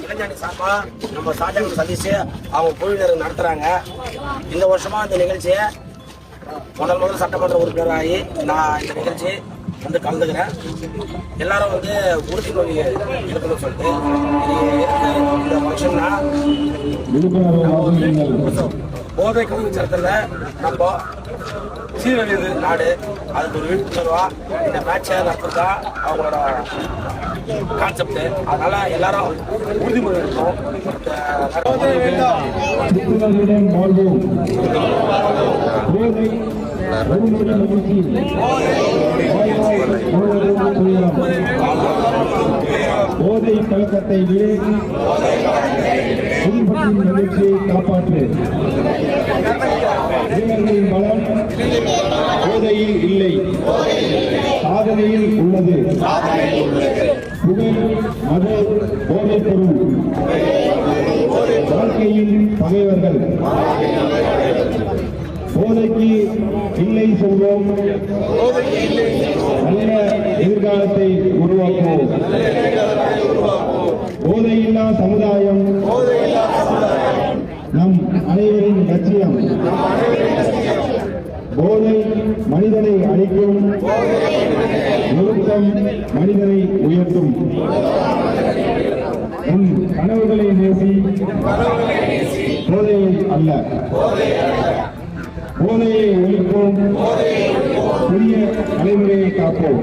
இளைஞாணி சார்பா நம்ம ஷாஜகான் சதீஷ் அவங்க குழுவினர் நடத்துறாங்க. இந்த வருஷமா இந்த நிகழ்ச்சியை முதல் சட்டமன்ற உறுப்பினராகி நான் இந்த நிகழ்ச்சி வந்து கலந்துக்கிறேன். எல்லாரும் வந்து உறுதிமொழி எடுக்கணும்னு சொல்லிட்டு இந்த ஃபங்க்ஷன்னா போதை கலாச்சாரத்தில் நம்ம சீரழிவு நாடு அதுக்கு ஒரு விழிப்புணர்வா இந்த மேட்சை நடத்துறதா அவங்களோட கான்செப்ட். அதனால எல்லாரும் உறுதிமொழி எடுக்கணும். போதை பழக்கத்தை குடும்பத்தின் மகிழ்ச்சியை காப்பாற்று. இளைஞர்களின் பலம் போதையில் இல்லை, சாதனையில் உள்ளது. புகழ், மது, போதைப் பொருள் வாழ்க்கையின் பகைவர்கள். போதைக்கு இல்லை சொல்வோம், நல்ல எதிர்காலத்தை உருவாக்குவோம். போதையில்லா சமுதாயம் நம் அனைவரின் லட்சியம். போதை மனிதனை அழிக்கும், ஒழுக்கம் மனிதனை உயர்த்தும். உன் கனவுகளை நேசி, போதையை அல்ல. போதையை ஒழிப்போம், புதிய தலைமுறையை காப்போம்.